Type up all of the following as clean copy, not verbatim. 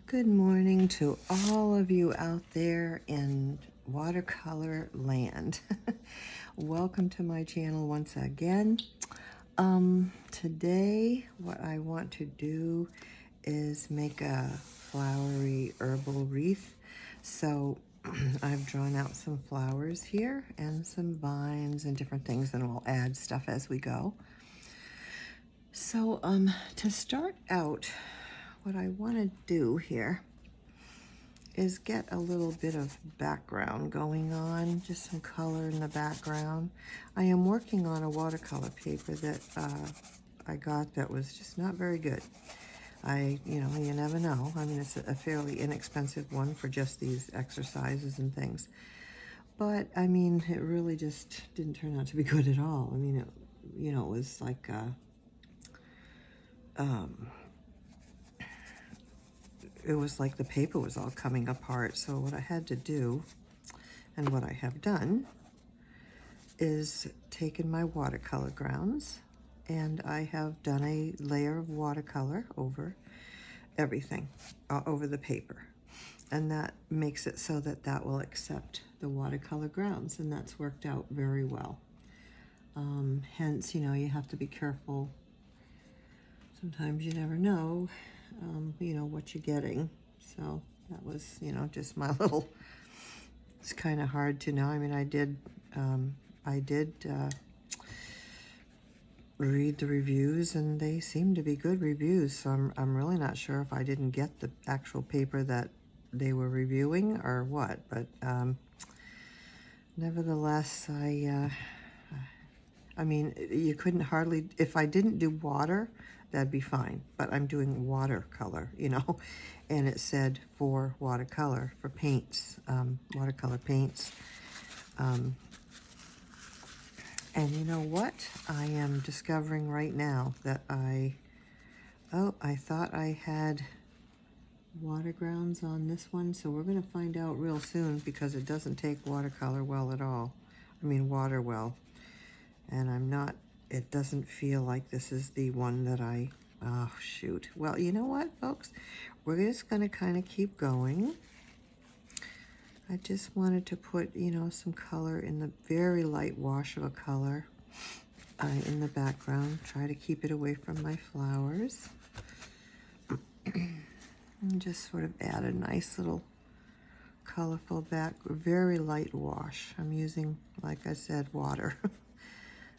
Good morning to all of you out there in watercolor land. Welcome to my channel once again. Today what I want to do is make a flowery herbal wreath. So I've drawn out some flowers here and some vines and different things, and we'll add stuff as we go. So to start out, what I want to do here is get a little bit of background going on, just some color in the background. I am working on a watercolor paper that I got that was just not very good. You never know. I mean, it's a fairly inexpensive one for just these exercises and things. But, I mean, it really just didn't turn out to be good at all. I mean, it was like it was like the paper was all coming apart. So what I had to do, and what I have done, is taken my watercolor grounds, and I have done a layer of watercolor over everything, over the paper. And that makes it so that that will accept the watercolor grounds, and that's worked out very well. Hence, you have to be careful. Sometimes you never know, what you're getting. So that was, just my little, it's kind of hard to know. I mean, I did read the reviews, and they seem to be good reviews. So I'm really not sure if I didn't get the actual paper that they were reviewing or what. But nevertheless, I mean, you couldn't hardly, if I didn't do water, that'd be fine. But I'm doing watercolor, and it said for watercolor, for paints, watercolor paints. And you know what? I am discovering right now that I thought I had water grounds on this one. So we're going to find out real soon, because it doesn't take watercolor well at all. I mean, water well. And it doesn't feel like this is the one that oh, shoot. Well, you know what, folks? We're just going to kind of keep going. I just wanted to put, some color in the very light wash of a color in the background. Try to keep it away from my flowers. And just sort of add a nice little colorful very light wash. I'm using, like I said, water.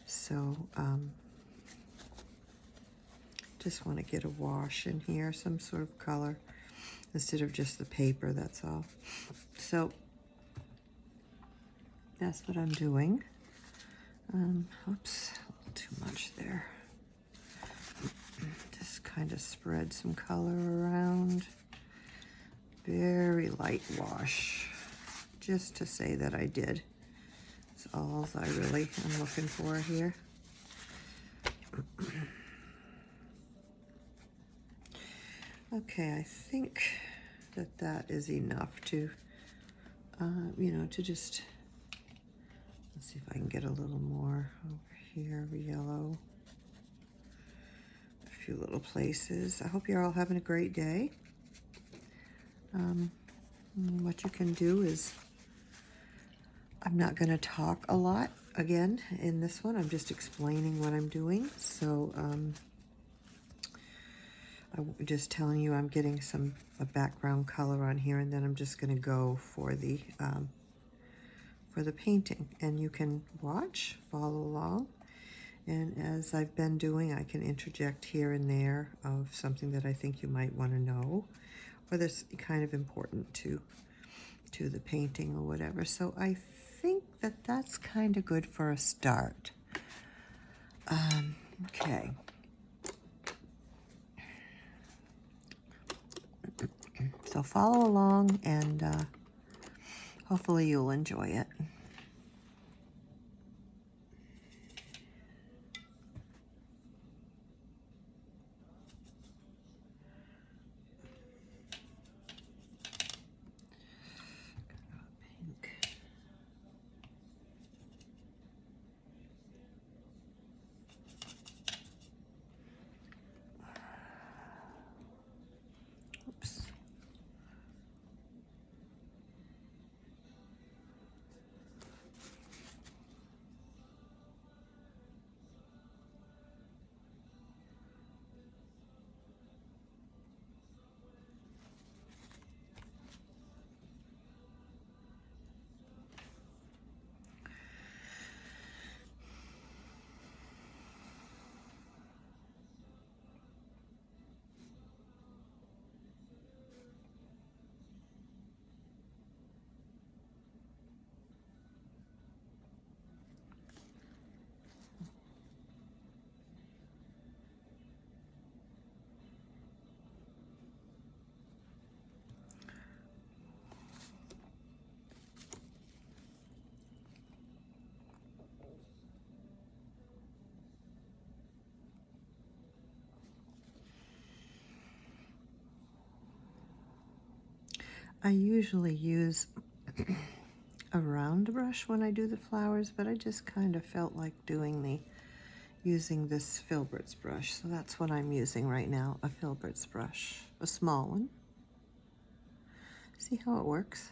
So, just want to get a wash in here, some sort of color, instead of just the paper, that's all. So, that's what I'm doing. Oops, a little too much there. Just kind of spread some color around. Very light wash, just to say that I did. That's all I really am looking for here. Okay, I think that is enough to, to just, let's see if I can get a little more over here, yellow. A few little places. I hope you're all having a great day. What you can do is, I'm not going to talk a lot again in this one. I'm just explaining what I'm doing. So I'm just telling you I'm getting a background color on here, and then I'm just going to go for the painting. And you can watch, follow along. And as I've been doing, I can interject here and there of something that I think you might want to know, or that's kind of important to the painting or whatever. So I think that's kind of good for a start. Okay. So follow along, and hopefully you'll enjoy it. Oops. I usually use a round brush when I do the flowers, but I just kind of felt like using this Filbert's brush. So that's what I'm using right now, a Filbert's brush, a small one. See how it works?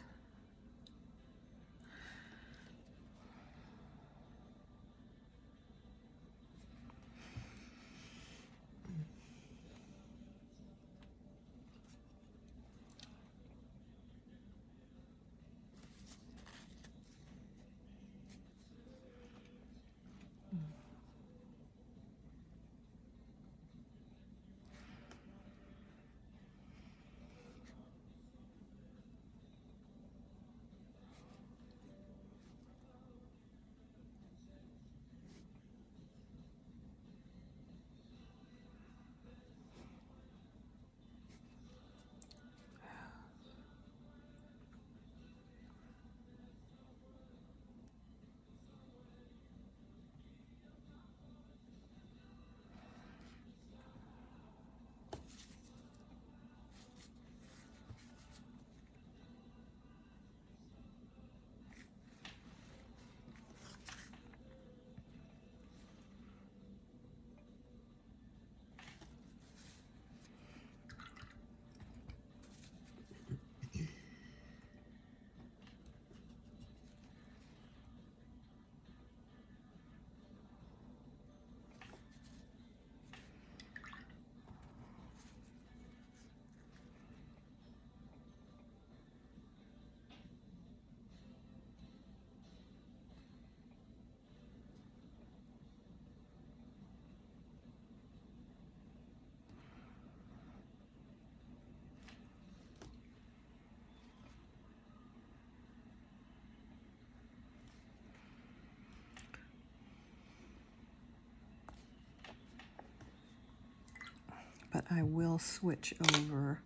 But I will switch over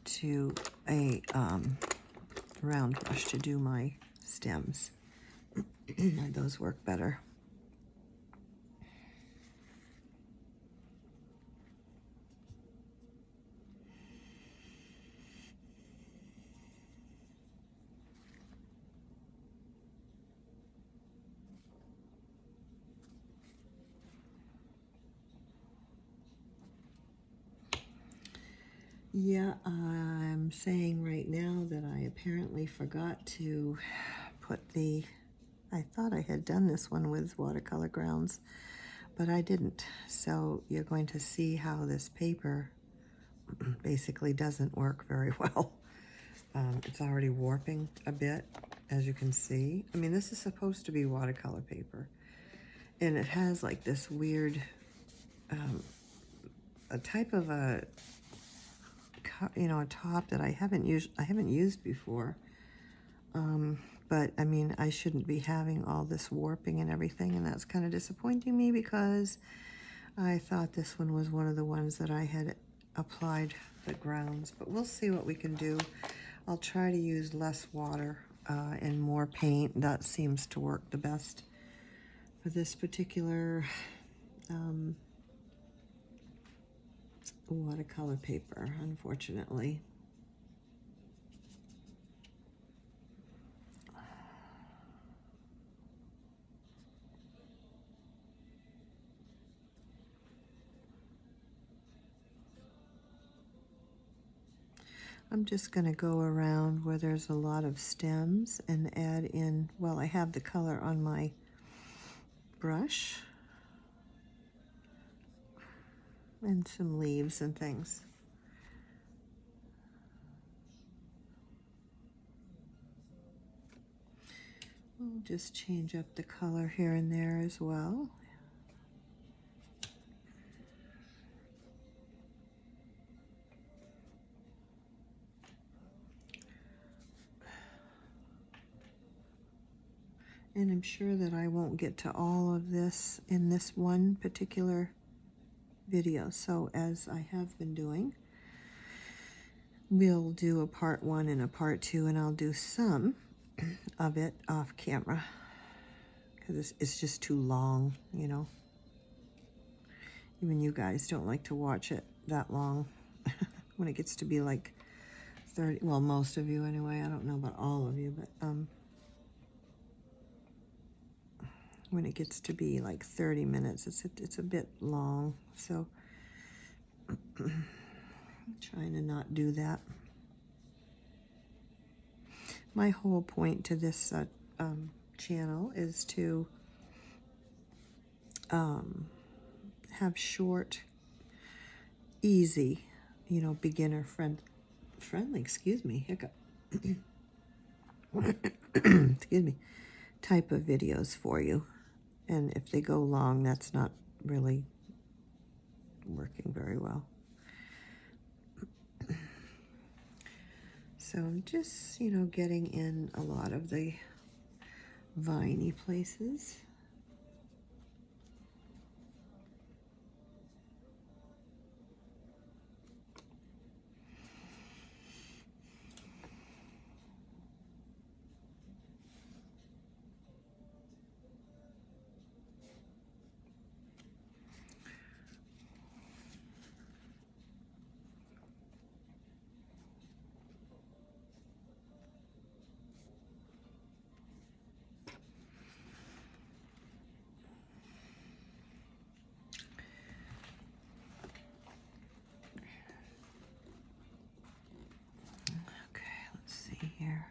to a round brush to do my stems. Those work better. Yeah, I'm saying right now that I apparently forgot to put I thought I had done this one with watercolor grounds, but I didn't. So you're going to see how this paper basically doesn't work very well. It's already warping a bit, as you can see. I mean, this is supposed to be watercolor paper, and it has like this weird, a type of a top that I haven't used before. But I mean, I shouldn't be having all this warping and everything, and that's kind of disappointing me because I thought this one was one of the ones that I had applied the grounds, but we'll see what we can do. I'll try to use less water and more paint. That seems to work the best for this particular watercolor paper, unfortunately. I'm just going to go around where there's a lot of stems and add in, well, I have the color on my brush and some leaves and things. We'll just change up the color here and there as well. And I'm sure that I won't get to all of this in this one particular video. So as I have been doing, we'll do a part 1 and a part 2, and I'll do some of it off camera because it's just too long, you know. Even you guys don't like to watch it that long when it gets to be like 30, well, most of you anyway. I don't know about all of you, but when it gets to be like 30 minutes, it's a bit long. So I'm trying to not do that. My whole point to this channel is to have short, easy, you know, beginner friendly, excuse me, hiccup, excuse me, type of videos for you. And if they go long, that's not really working very well. So I'm just, you know, getting in a lot of the viney places. Here.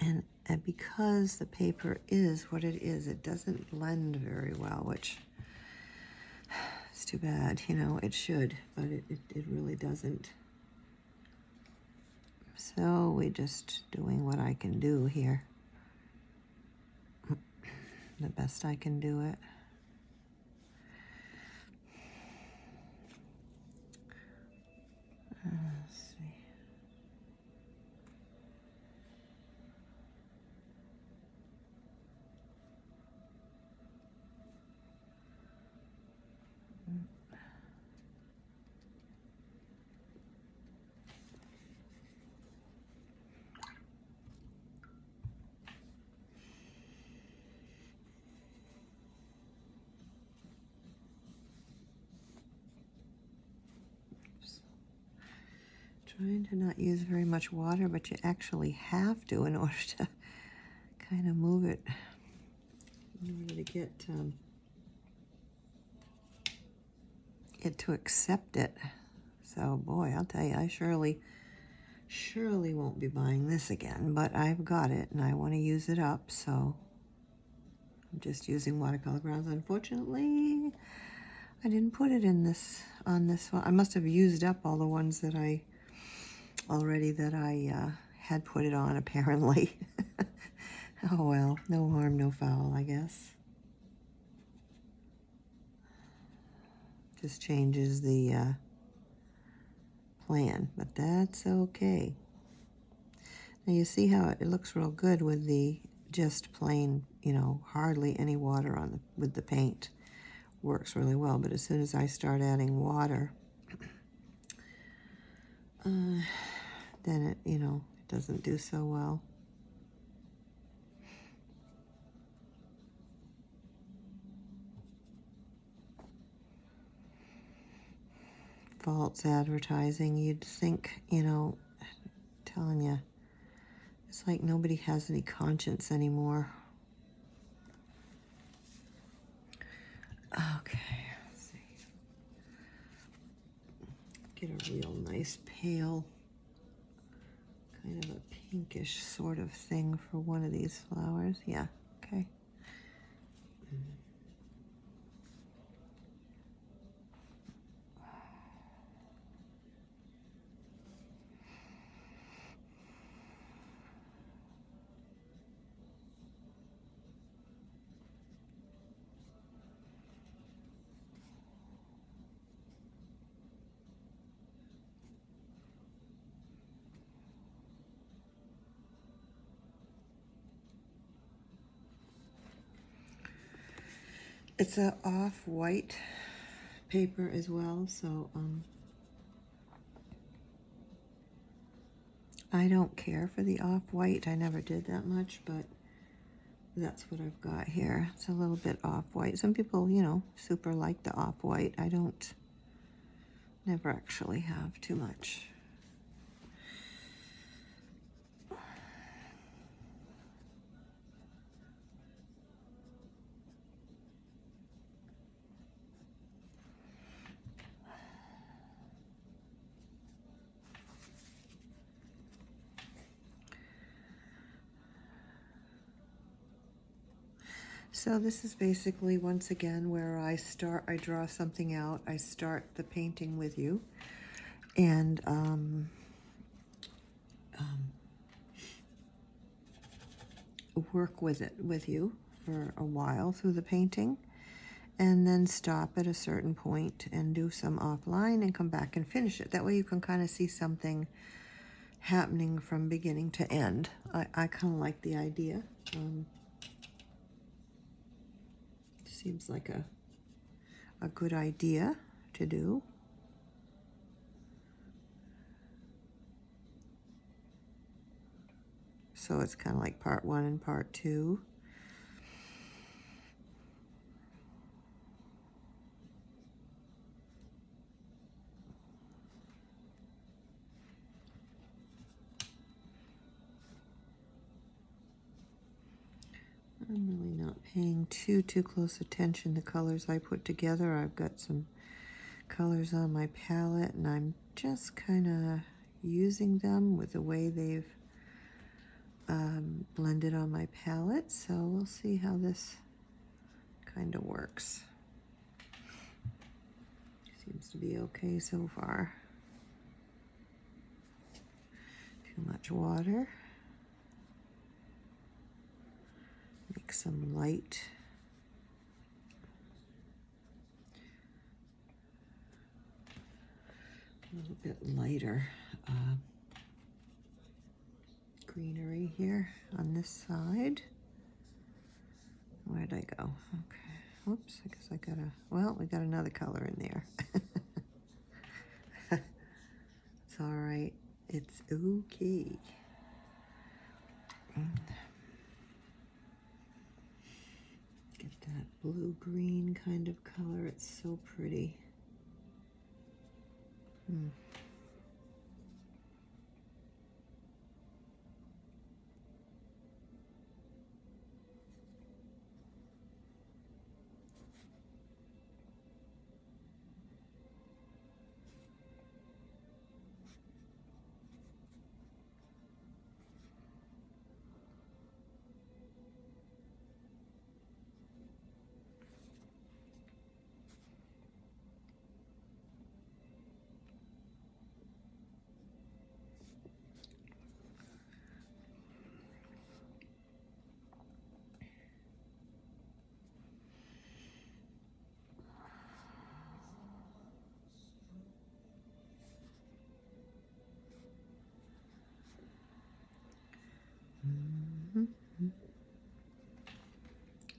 And because the paper is what it is, it doesn't blend very well, which is too bad. You know, it should, but it really doesn't. So we're just doing what I can do here. The best I can do it. Let's see. Trying to not use very much water, but you actually have to in order to kind of move it, in order to get it to accept it. So boy, I'll tell you, I surely won't be buying this again, but I've got it and I want to use it up, so I'm just using watercolor grounds. Unfortunately, I didn't put it in this, on this one. I must have used up all the ones that I had put it on, apparently. Oh well, no harm, no foul, I guess. Just changes the plan, but that's okay. Now you see how it looks real good with the just plain, you know, hardly any water on with the paint. Works really well, but as soon as I start adding water, then it, you know, it doesn't do so well. False advertising, you'd think, you know, I'm telling you, it's like nobody has any conscience anymore. Okay, let's see. Get a real nice pale, kind of a pinkish sort of thing for one of these flowers. Yeah, okay. It's a off-white paper as well, so I don't care for the off-white. I never did that much, but that's what I've got here. It's a little bit off-white. Some people, you know, super like the off-white. I don't Never actually have too much. So this is basically, once again, where I draw something out, I start the painting with you, and work with you for a while through the painting, and then stop at a certain point and do some offline and come back and finish it. That way you can kind of see something happening from beginning to end. I kind of like the idea. Seems like a good idea to do. So it's kind of like part 1 and part 2. I'm really not paying too close attention to colors I put together. I've got some colors on my palette, and I'm just kind of using them with the way they've blended on my palette. So we'll see how this kind of works. Seems to be okay so far. Too much water. Make some light. A little bit lighter greenery here on this side. Where'd I go? Okay. Oops, I guess I gotta, well, we got another color in there. It's all right. It's okay. Get that blue-green kind of color. It's so pretty.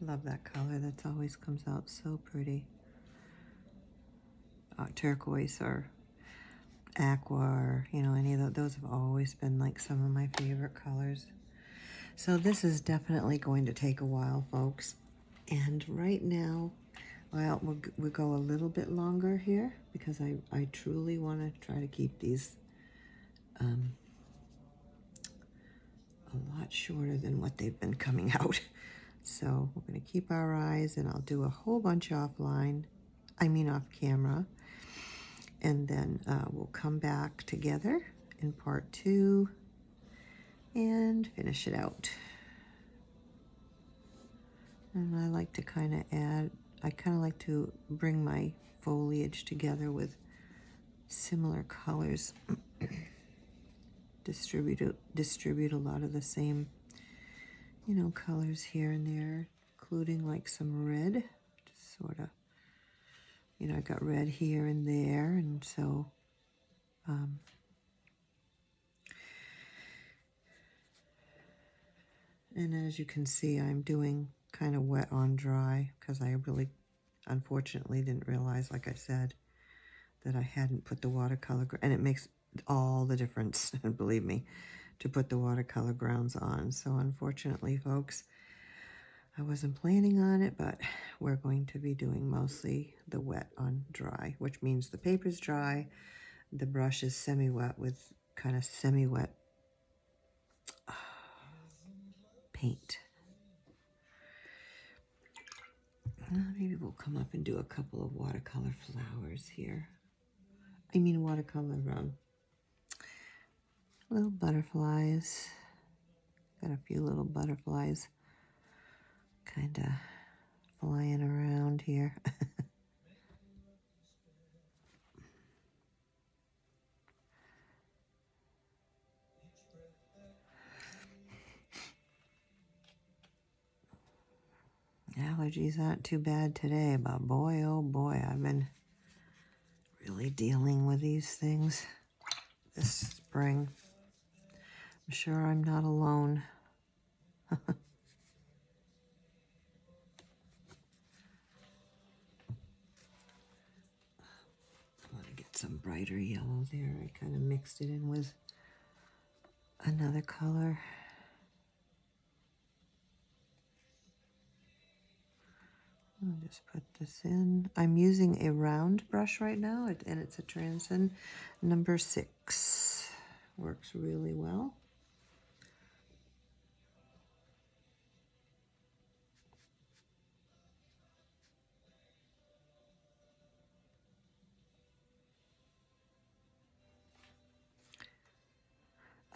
Love that color. That always comes out so pretty. Turquoise or aqua, or, you know, any of those have always been like some of my favorite colors. So this is definitely going to take a while, folks. And right now, well, we'll go a little bit longer here because I truly want to try to keep these a lot shorter than what they've been coming out. So we're going to keep our eyes, and I'll do a whole bunch offline, I mean off camera, and then we'll come back together in part 2 and finish it out. And I like to kind of add, I kind of like to bring my foliage together with similar colors. distribute a lot of the same, you know, colors here and there, including like some red, just sort of, you know, I got red here and there, and so and as you can see, I'm doing kind of wet on dry because I really, unfortunately, didn't realize, like I said, that I hadn't put the watercolor, and it makes all the difference, believe me, to put the watercolor grounds on. So unfortunately, folks, I wasn't planning on it, but we're going to be doing mostly the wet on dry, which means the paper's dry, the brush is semi-wet with kind of semi-wet paint. Maybe we'll come up and do a couple of watercolor flowers here. I mean watercolor little butterflies. Got a few little butterflies kind of flying around here. Allergies aren't too bad today, but boy, oh boy, I've been really dealing with these things this spring. I'm sure I'm not alone. I want to get some brighter yellow there. I kind of mixed it in with another color. I'll just put this in. I'm using a round brush right now, and it's a Transcend number 6. Works really well.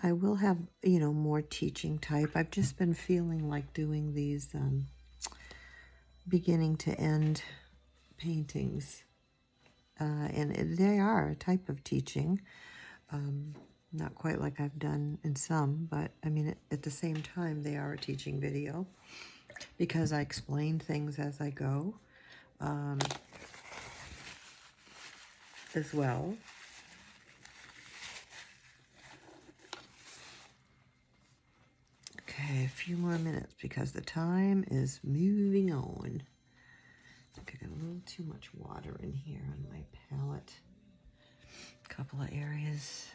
I will have, more teaching type. I've just been feeling like doing these beginning to end paintings. And they are a type of teaching. Not quite like I've done in some, but I mean, at the same time, they are a teaching video because I explain things as I go as well. Okay, a few more minutes because the time is moving on. I think I got a little too much water in here on my palette. A couple of areas.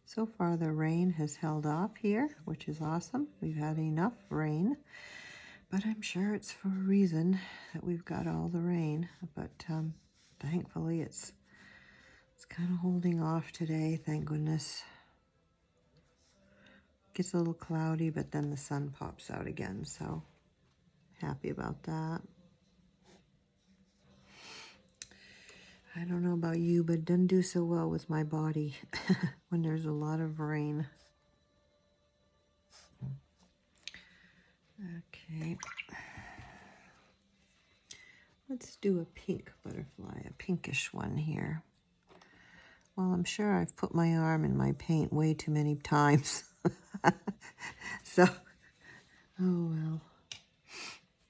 So far the rain has held off here, which is awesome. We've had enough rain, but I'm sure it's for a reason that we've got all the rain. But thankfully it's kind of holding off today, thank goodness. Gets a little cloudy, but then the sun pops out again, so happy about that. I don't know about you, but it doesn't do so well with my body when there's a lot of rain. Okay. Let's do a pink butterfly, a pinkish one here. Well, I'm sure I've put my arm in my paint way too many times. So, oh well.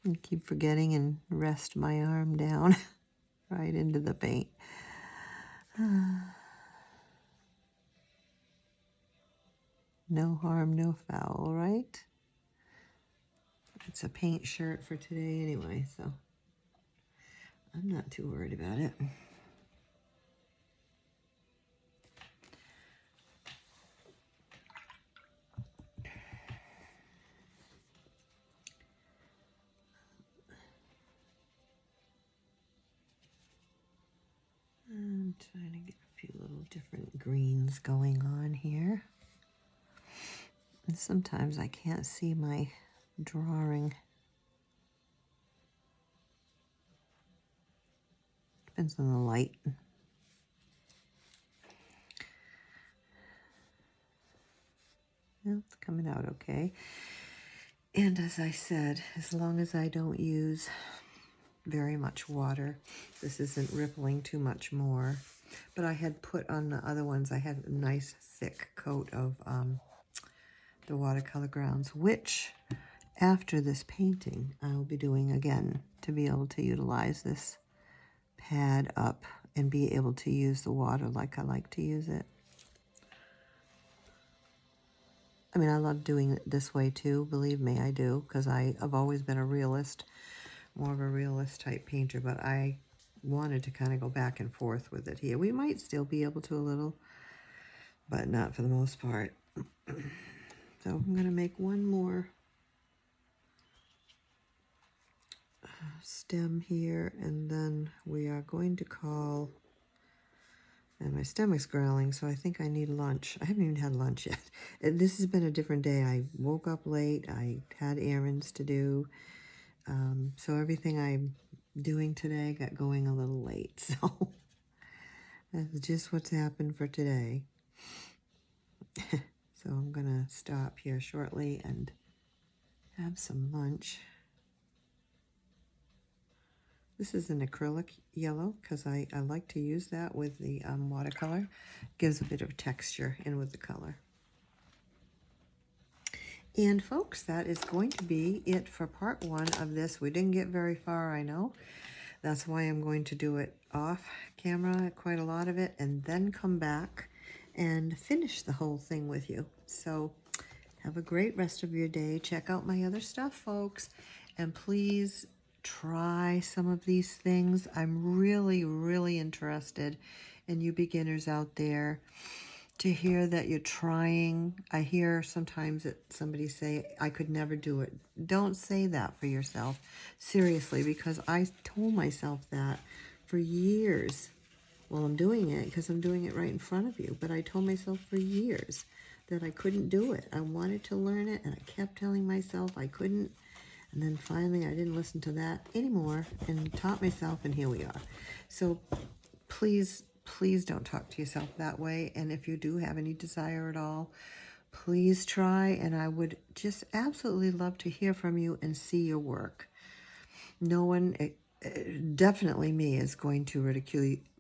I keep forgetting and rest my arm down right into the paint. No harm, no foul, right? It's a paint shirt for today anyway, so I'm not too worried about it. I'm trying to get a few little different greens going on here. And sometimes I can't see my drawing. Depends on the light. Well, it's coming out okay. And as I said, as long as I don't use very much water, this isn't rippling too much more. But I had put on the other ones, I had a nice thick coat of the watercolor grounds, which after this painting I'll be doing again to be able to utilize this pad up and be able to use the water like I like to use it. I mean, I love doing it this way too, believe me, I do, because I've always been a realist, more of a realist type painter, but I wanted to kind of go back and forth with it here. We might still be able to a little, but not for the most part. So I'm going to make one more stem here, and then we are going to call, and my stomach's growling, so I think I need lunch. I haven't even had lunch yet. This has been a different day. I woke up late. I had errands to do. So everything I'm doing today got going a little late. So that's just what's happened for today. So I'm going to stop here shortly and have some lunch. This is an acrylic yellow because I like to use that with the watercolor. Gives a bit of texture in with the color. And folks, that is going to be it for part 1 of this. We didn't get very far, I know. That's why I'm going to do it off camera, quite a lot of it, and then come back and finish the whole thing with you. So have a great rest of your day. Check out my other stuff, folks, and please try some of these things. I'm really, really interested in you beginners out there to hear that you're trying. I hear sometimes that somebody say, I could never do it. Don't say that for yourself. Seriously, because I told myself that for years. Well, I'm doing it because I'm doing it right in front of you, but I told myself for years that I couldn't do it. I wanted to learn it, and I kept telling myself I couldn't. And then finally, I didn't listen to that anymore and taught myself, and here we are. So please, please don't talk to yourself that way. And if you do have any desire at all, please try. And I would just absolutely love to hear from you and see your work. No one, definitely me, is going to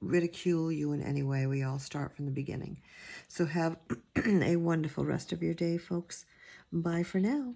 ridicule you in any way. We all start from the beginning. So have a wonderful rest of your day, folks. Bye for now.